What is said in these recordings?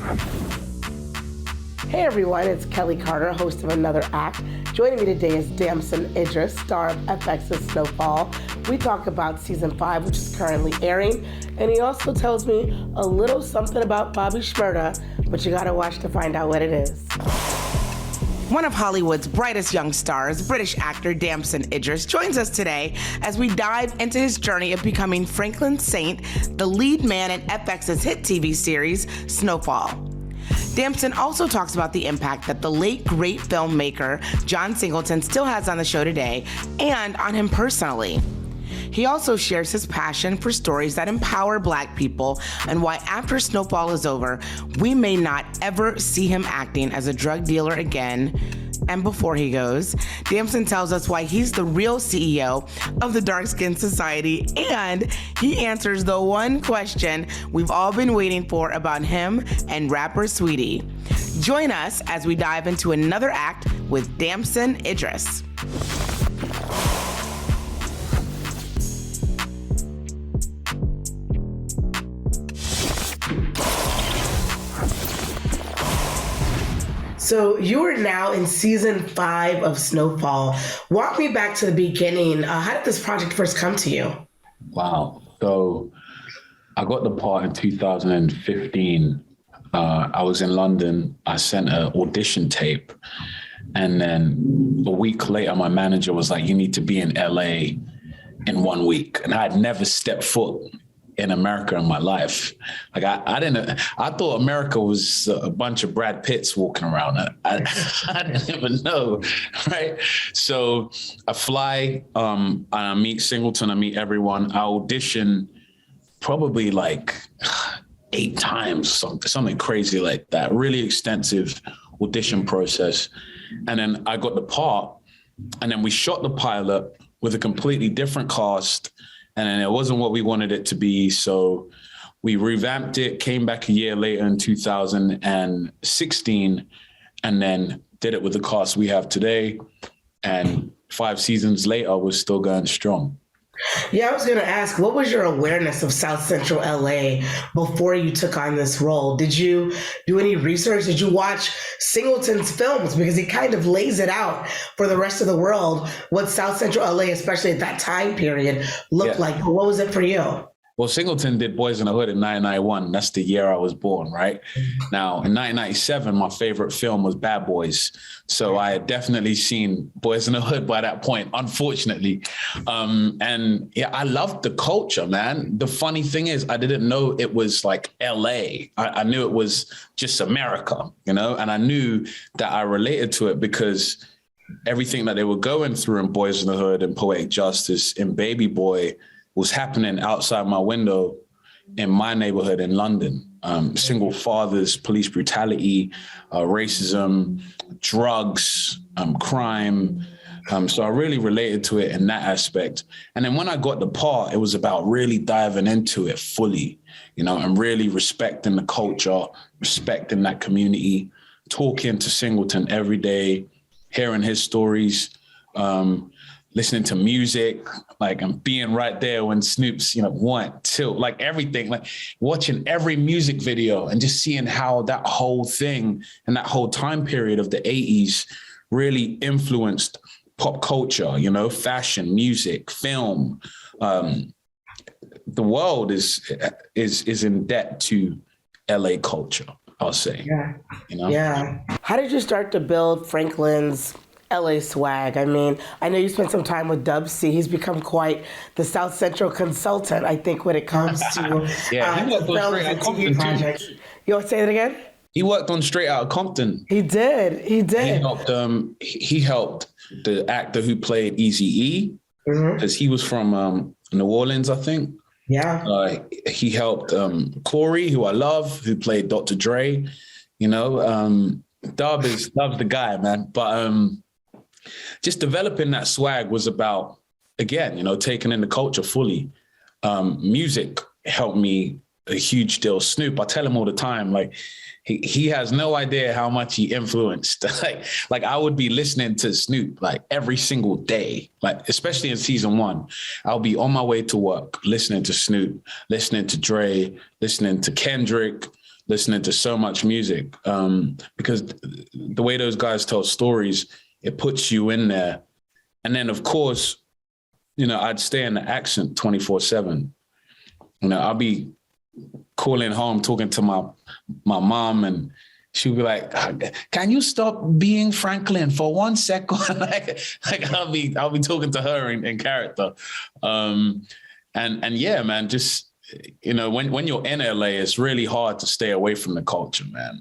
Hey everyone, it's Kelly Carter, host of Another Act. Joining me today is Damson Idris, star of FX's Snowfall. We talk about season 5, which is currently airing, and he also tells me a little something about Bobby Shmurda, but you gotta watch to find out what it is. One of Hollywood's brightest young stars, British actor Damson Idris, joins us today as we dive into his journey of becoming Franklin Saint, the lead man in FX's hit TV series, Snowfall. Damson also talks about the impact that the late, great filmmaker John Singleton still has on the show today and on him personally. He also shares his passion for stories that empower Black people and why after Snowfall is over, we may not ever see him acting as a drug dealer again. And before he goes, Damson tells us why he's the real CEO of the Dark Skin Society, and he answers the one question we've all been waiting for about him and rapper Sweetie. Join us as we dive into Another Act with Damson Idris. So you are now in season 5 of Snowfall. Walk me back to the beginning. How did this project first come to you? Wow. So I got the part in 2015. I was in London. I sent an audition tape. And then a week later, my manager was like, you need to be in LA in 1 week. And I had never stepped foot in America in my life. Like I thought America was a bunch of Brad Pitts walking around. I didn't even know, right? So I fly, and I meet Singleton, I meet everyone. I audition probably like 8 times, something crazy like that. Really extensive audition process. And then I got the part, and then we shot the pilot with a completely different cast. And then it wasn't what we wanted it to be. So we revamped it, came back a year later in 2016, and then did it with the cast we have today. And 5 seasons later, we're still going strong. Yeah, I was going to ask, what was your awareness of South Central LA before you took on this role? Did you do any research? Did you watch Singleton's films? Because he kind of lays it out for the rest of the world what South Central LA, especially at that time period, looked like. What was it for you? Well, Singleton did Boys in the Hood in 1991. That's the year I was born, right? Now, in 1997, my favorite film was Bad Boys. So I had definitely seen Boys in the Hood by that point, unfortunately. And yeah, I loved the culture, man. The funny thing is, I didn't know it was like LA. I knew it was just America, you know? And I knew that I related to it because everything that they were going through in Boys in the Hood and Poetic Justice and Baby Boy was happening outside my window in my neighborhood in London. Single fathers, police brutality, racism, drugs, crime. So I really related to it in that aspect. And then when I got the part, it was about really diving into it fully, you know, and really respecting the culture, respecting that community, talking to Singleton every day, hearing his stories, listening to music, like I'm being right there when Snoop's, 1, 2, like everything, like watching every music video and just seeing how that whole thing and that whole time period of the 80s really influenced pop culture, fashion, music, film. The world is in debt to LA culture, I'll say. Yeah. Yeah. How did you start to build Franklin's LA swag? I mean, I know you spent some time with Dub C. He's become quite the South Central consultant, I think, when it comes to he worked on Straight Outta Compton projects. You want to say that again? He worked on Straight Outta Compton. He did. He helped the actor who played Eazy-E, because he was from New Orleans, I think. Yeah. He helped Corey, who I love, who played Dr. Dre. Dub's the guy, man. But just developing that swag was about, again, taking in the culture fully. Music helped me a huge deal. Snoop, I tell him all the time, like, he has no idea how much he influenced. like I would be listening to Snoop like every single day, like especially in season 1. I'll be on my way to work listening to Snoop, listening to Dre, listening to Kendrick, listening to so much music, because the way those guys tell stories, it puts you in there. And then, of course, I'd stay in the accent 24/7. I'll be calling home, talking to my mom, and she'll be like, "Can you stop being Franklin for 1 second?" like I'll be talking to her in character. And yeah, man, just when you're in LA, it's really hard to stay away from the culture, man.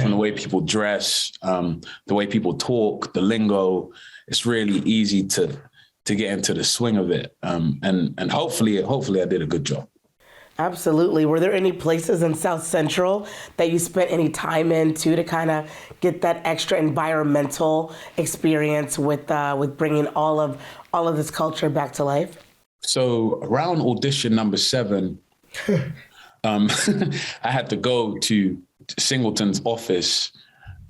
From the way people dress, the way people talk, the lingo. It's really easy to get into the swing of it. And hopefully I did a good job. Absolutely. Were there any places in South Central that you spent any time in too, to kind of get that extra environmental experience with bringing all of this culture back to life? So around audition number 7, I had to go to Singleton's office,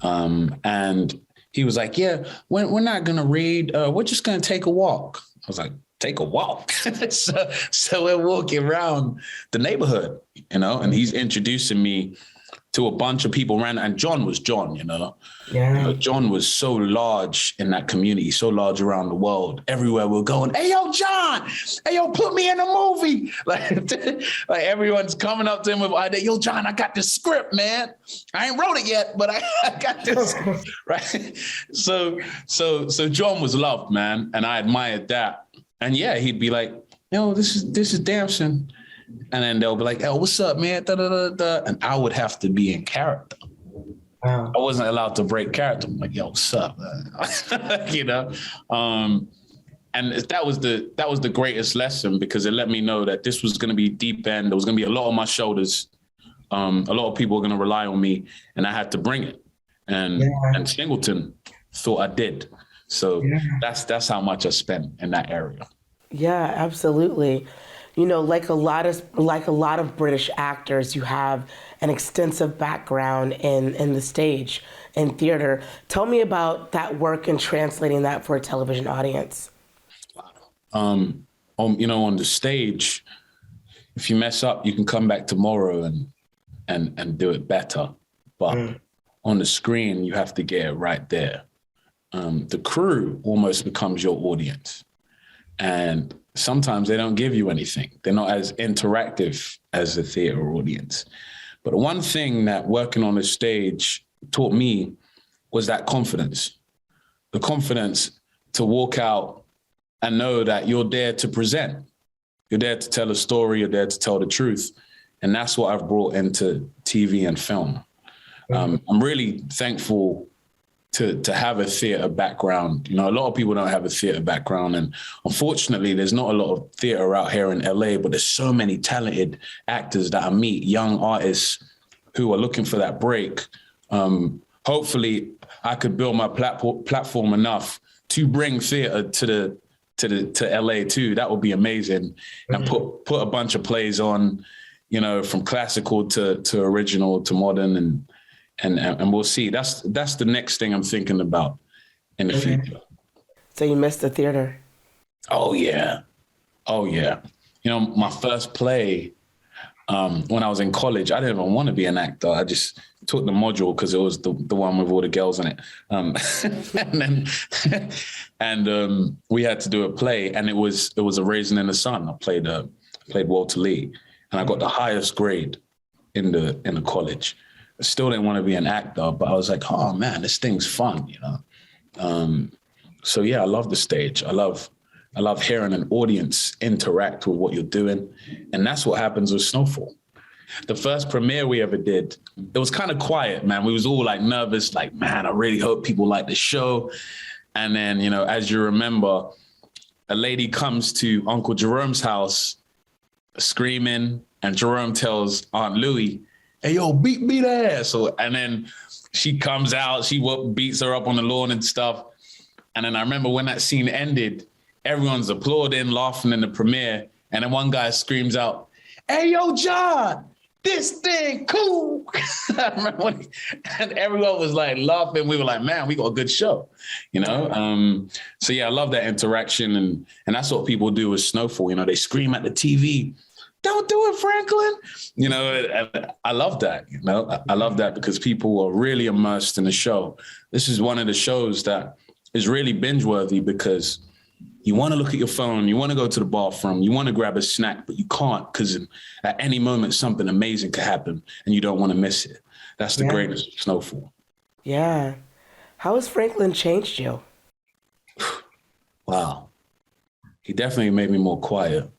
and he was like, "Yeah, we're not gonna read. We're just gonna take a walk." I was like, "Take a walk?" so we're walking around the neighborhood, and he's introducing me to a bunch of people around. And John was John, John was so large in that community, so large around the world. Everywhere we're going, "Hey, yo, John, hey, yo, put me in a movie." Like everyone's coming up to him with idea. "Yo, John, I got this script, man. I ain't wrote it yet, but I got this." Right. So John was loved, man. And I admired that. And yeah, he'd be like, this is Damson. And then they'll be like, "Oh, what's up, man?" Da, da, da, da. And I would have to be in character. Wow. I wasn't allowed to break character. I'm like, "Yo, what's up?" And that was the greatest lesson, because it let me know that this was going to be deep end. There was going to be a lot on my shoulders. A lot of people were going to rely on me, and I had to bring it. And Singleton thought I did. So that's how much I spent in that area. Yeah, absolutely. Like a lot of British actors, you have an extensive background in the stage and theater. Tell me about that work and translating that for a television audience. On the stage, if you mess up, you can come back tomorrow and do it better. But on the screen, you have to get it right there. The crew almost becomes your audience. And sometimes they don't give you anything. They're not as interactive as the theater audience. But one thing that working on the stage taught me was that confidence. The confidence to walk out and know that you're there to present. You're there to tell a story. You're there to tell the truth. And that's what I've brought into TV and film. I'm really thankful to have a theater background. A lot of people don't have a theater background, and unfortunately there's not a lot of theater out here in LA, but there's so many talented actors that I meet, young artists who are looking for that break. Hopefully I could build my platform enough to bring theater to LA too. That would be amazing. And put a bunch of plays on, from classical to original to modern, and we'll see. That's the next thing I'm thinking about in the future. So you missed the theater? Oh yeah. My first play, when I was in college, I didn't even want to be an actor. I just took the module because it was the one with all the girls in it. And we had to do a play, and it was A Raisin in the Sun. I played Walter Lee, and I got the highest grade in the college. I still didn't want to be an actor, but I was like, "Oh man, this thing's fun," So yeah, I love the stage. I love hearing an audience interact with what you're doing. And that's what happens with Snowfall. The first premiere we ever did, it was kind of quiet, man. We was all like nervous, like, man, I really hope people like the show. And then, as you remember, a lady comes to Uncle Jerome's house screaming, and Jerome tells Aunt Louie, "Hey, yo, beat the ass." And then she comes out, she beats her up on the lawn and stuff. And then I remember when that scene ended, everyone's applauding, laughing in the premiere. And then one guy screams out, "Hey, yo, John, this thing cool." I remember and everyone was like laughing. We were like, man, we got a good show, So yeah, I love that interaction. And that's what people do with Snowfall. They scream at the TV, don't do it, Franklin. You know, I love that. You know, I love that because people are really immersed in the show. This is one of the shows that is really binge worthy because you want to look at your phone, you want to go to the bathroom, you want to grab a snack, but you can't because at any moment something amazing could happen and you don't want to miss it. That's the greatness of Snowfall. Yeah. How has Franklin changed you? Wow. He definitely made me more quiet,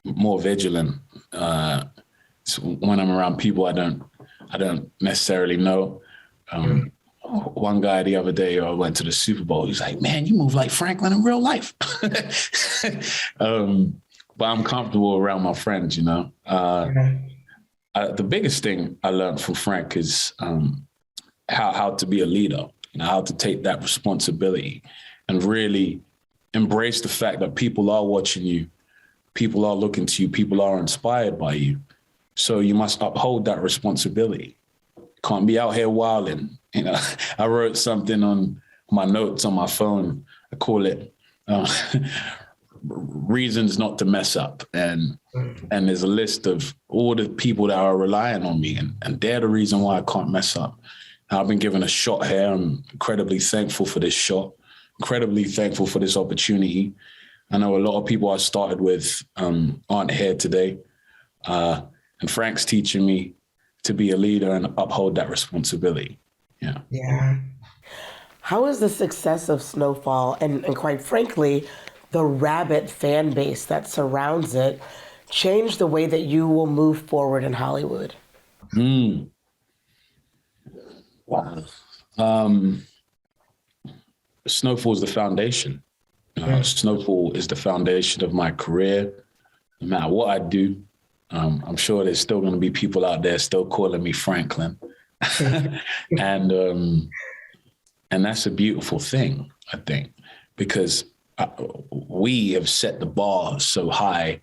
more vigilant. So when I'm around people I don't necessarily know. One guy the other day, I went to the Super Bowl. He's like, man, you move like Franklin in real life. But I'm comfortable around my friends, you know. The biggest thing I learned from Frank is how to be a leader, you know, how to take that responsibility and really embrace the fact that people are watching you, people are looking to you, people are inspired by you. So you must uphold that responsibility. Can't be out here wilding. You know, I wrote something on my notes on my phone. I call it reasons not to mess up. And there's a list of all the people that are relying on me, and they're the reason why I can't mess up. Now, I've been given a shot here. I'm incredibly thankful for this shot, incredibly thankful for this opportunity. I know a lot of people I started with aren't here today. And Frank's teaching me to be a leader and uphold that responsibility. Yeah. Yeah. How has the success of Snowfall and quite frankly, the rabid fan base that surrounds it changed the way that you will move forward in Hollywood? Wow. Snowfall is the foundation. Snowfall is the foundation of my career. No matter what I do, I'm sure there's still going to be people out there still calling me Franklin. And that's a beautiful thing, I think, because we have set the bar so high.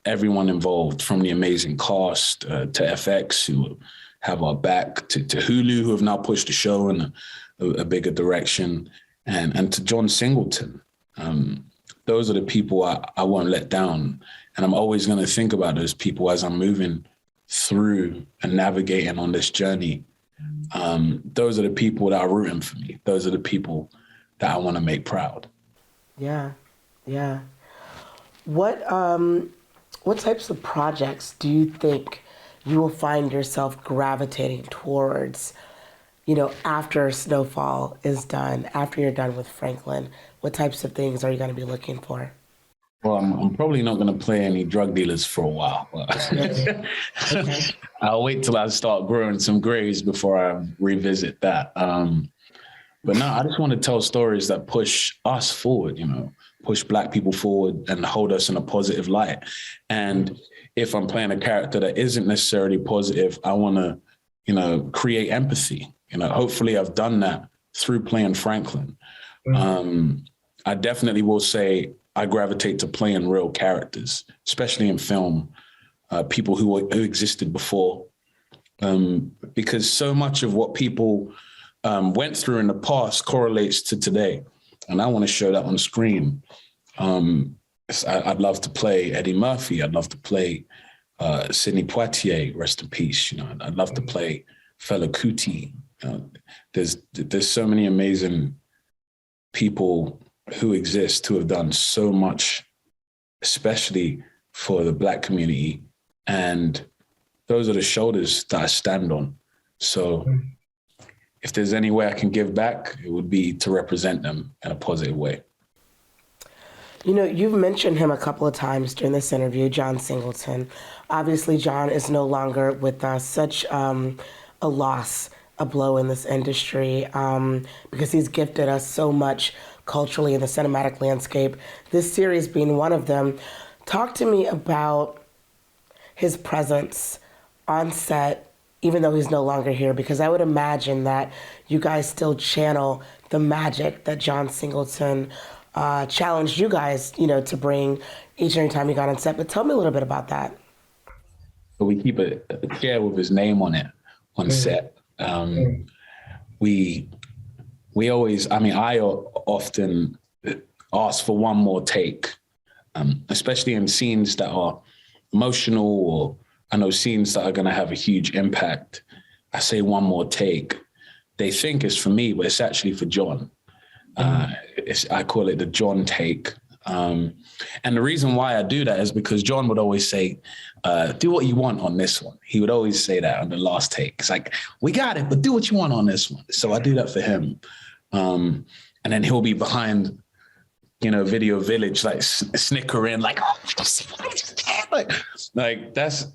Everyone involved, from the amazing cast to FX, who have our back, to Hulu, who have now pushed the show in a bigger direction, and to John Singleton. Those are the people I won't let down. And I'm always going to think about those people as I'm moving through and navigating on this journey. Those are the people that are rooting for me. Those are the people that I want to make proud. Yeah, yeah. What types of projects do you think you will find yourself gravitating towards, you know, after Snowfall is done, after you're done with Franklin? What types of things are you going to be looking for? Well, I'm probably not going to play any drug dealers for a while. Okay. I'll wait till I start growing some grays before I revisit that. But no, I just want to tell stories that push us forward, you know, push Black people forward and hold us in a positive light. And if I'm playing a character that isn't necessarily positive, I want to, you know, create empathy. You know, hopefully I've done that through playing Franklin. I definitely will say I gravitate to playing real characters, especially in film, people who existed before, because so much of what people went through in the past correlates to today. And I want to show that on screen. I'd love to play Eddie Murphy. I'd love to play Sidney Poitier, rest in peace. You know, I'd love to play Fela Kuti. There's so many amazing people who exist who have done so much, especially for the Black community. And those are the shoulders that I stand on. So if there's any way I can give back, it would be to represent them in a positive way. You know, you've mentioned him a couple of times during this interview, John Singleton. Obviously, John is no longer with us. Such a loss, a blow in this industry, because he's gifted us so much culturally in the cinematic landscape, this series being one of them. Talk to me about his presence on set, even though he's no longer here, because I would imagine that you guys still channel the magic that John Singleton challenged you guys, you know, to bring each and every time you got on set. But tell me a little bit about that. We keep a chair with his name on it on set. We always, I often ask for one more take especially in scenes that are emotional, or I know scenes that are going to have a huge impact. I say one more take. They think it's for me, but it's actually for John. I call it the John take. And the reason why I do that is because John would always say, do what you want on this one. He would always say that on the last take. It's like, we got it, but do what you want on this one. So I do that for him. And then he'll be behind, Video Village, like snickering, like, oh, like that's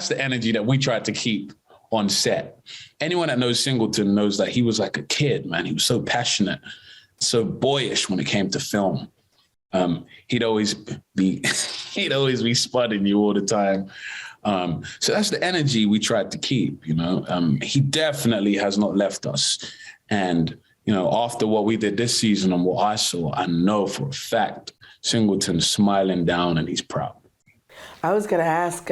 the energy that we tried to keep on set. Anyone that knows Singleton knows that he was like a kid, man. He was so passionate, so boyish when it came to film. He'd always be spotting you all the time. So that's the energy we tried to keep, He definitely has not left us. And, after what we did this season and what I saw, I know for a fact Singleton's smiling down and he's proud. I was going to ask,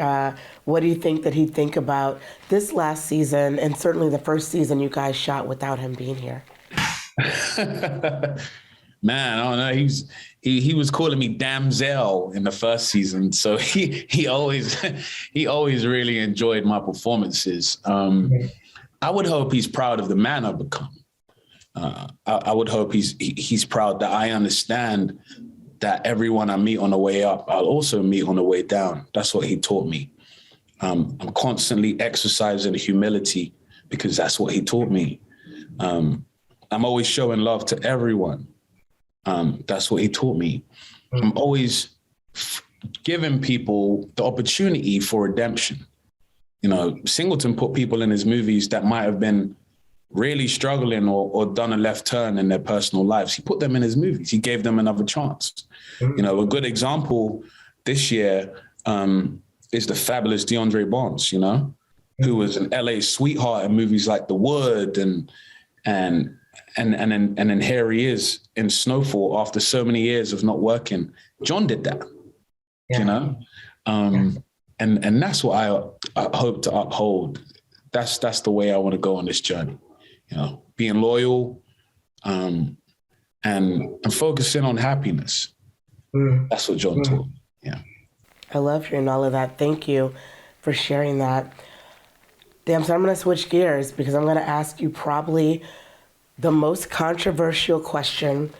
what do you think that he'd think about this last season and certainly the first season you guys shot without him being here? Man, I don't know. He was calling me Damsel in the first season, so he always really enjoyed my performances. I would hope he's proud of the man I've become. I would hope he's proud that I understand that everyone I meet on the way up, I'll also meet on the way down. That's what he taught me. I'm constantly exercising humility because that's what he taught me. I'm always showing love to everyone. That's what he taught me. I'm always giving people the opportunity for redemption. Singleton put people in his movies that might have been really struggling or done a left turn in their personal lives. He put them in his movies. He gave them another chance. A good example this year is the fabulous DeAndre Bonds, who was an LA sweetheart in movies like The Wood and then here he is in Snowfall after so many years of not working. John did that, and that's what I hope to uphold. That's the way I want to go on this journey, being loyal, and focusing on happiness. That's what John taught me. Yeah. I love hearing all of that. Thank you for sharing that. Damson, I'm going to switch gears because I'm going to ask you probably the most controversial question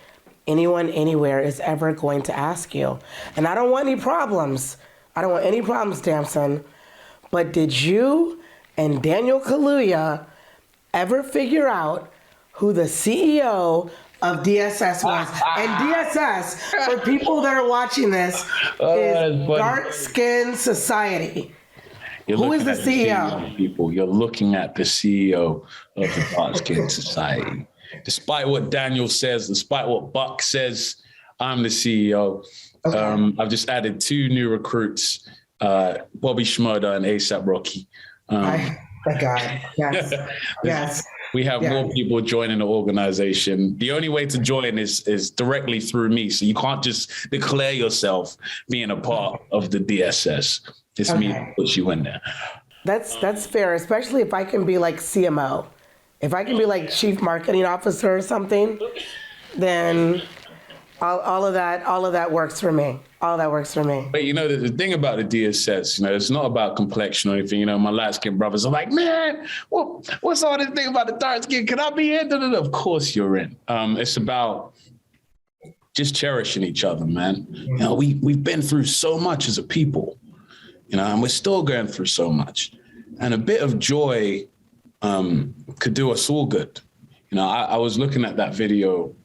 anyone anywhere is ever going to ask you. And I don't want any problems. Damson. But did you and Daniel Kaluuya ever figure out who the CEO of DSS was? And DSS, for people that are watching this, is Dark Skin Society. Who is the CEO? People, you're looking at the CEO of the Dark Skin Society. Despite what Daniel says, despite what Buck says, I'm the CEO. Okay. I've just added 2 new recruits, Bobby Shmurda and ASAP Rocky. Thank God. Yes. Yes. We have more people joining the organization. The only way to join is directly through me. So you can't just declare yourself being a part of the DSS. It's me that puts you in there. That's fair, especially if I can be like CMO. If I can be like chief marketing officer or something, then all of that works for me. All that works for me. But the thing about the DSS, it's not about complexion or anything. My light skinned brothers are like, man, what's all this thing about the dark skin? Can I be in? Of course you're in. It's about just cherishing each other, man. We've been through so much as a people, and we're still going through so much. And a bit of joy could do us all good. I was looking at that video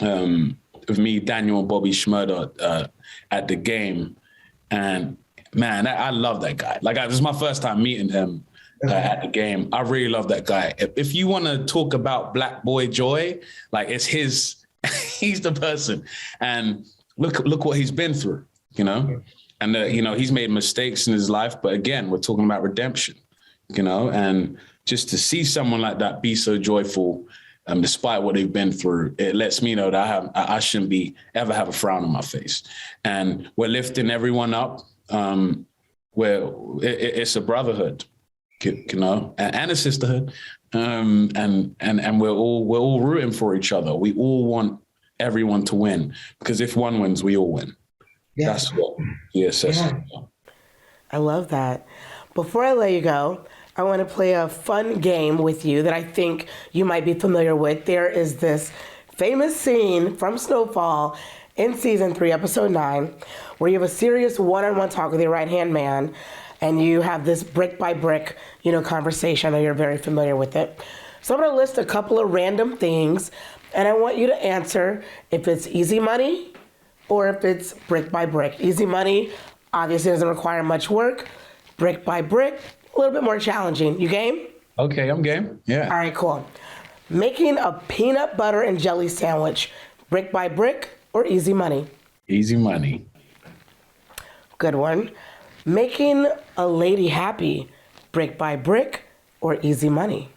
of me, Daniel, and Bobby Shmurda at the game. And man, I love that guy. Like, this is my first time meeting him at the game. I really love that guy. If you want to talk about Black boy joy, like, it's his, he's the person. And look what he's been through, and he's made mistakes in his life. But again, we're talking about redemption, and just to see someone like that be so joyful, despite what they've been through, it lets me know that I shouldn't ever have a frown on my face. And we're lifting everyone up. It's a brotherhood, and a sisterhood. And we're all rooting for each other. We all want everyone to win, because if one wins, we all win. Yeah. That's what ESS is. I love that. Before I let you go, I want to play a fun game with you that I think you might be familiar with. There is this famous scene from Snowfall in season 3, episode 9, where you have a serious one-on-one talk with your right-hand man, and you have this brick by brick, conversation. I know you're very familiar with it. So I'm going to list a couple of random things, and I want you to answer if it's easy money or if it's brick by brick. Easy money obviously doesn't require much work. Brick by brick, a little bit more challenging. You game? Okay, I'm game. Yeah. All right, cool. Making a peanut butter and jelly sandwich, brick by brick or easy money? Easy money. Good one. Making a lady happy, brick by brick or easy money?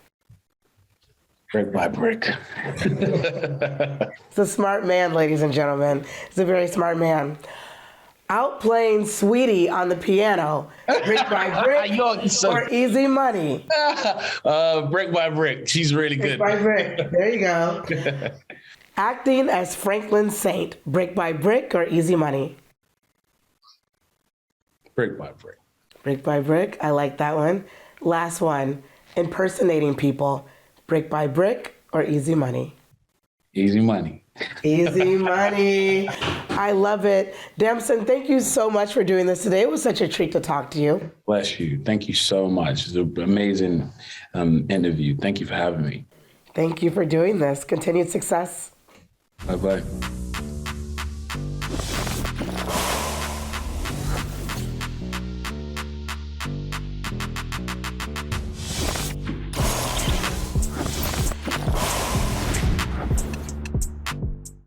Brick by brick. It's a smart man, ladies and gentlemen. It's a very smart man. Outplaying Sweetie on the piano, brick by brick or easy money? Brick by brick. She's really good. Brick by brick. There you go. Acting as Franklin Saint, brick by brick or easy money? Brick by brick. Brick by brick. I like that one. Last one. Impersonating people, brick by brick or easy money? Easy money. Easy money. I love it. Damson, thank you so much for doing this today. It was such a treat to talk to you. Bless you. Thank you so much. It's an amazing interview. Thank you for having me. Thank you for doing this. Continued success. Bye-bye.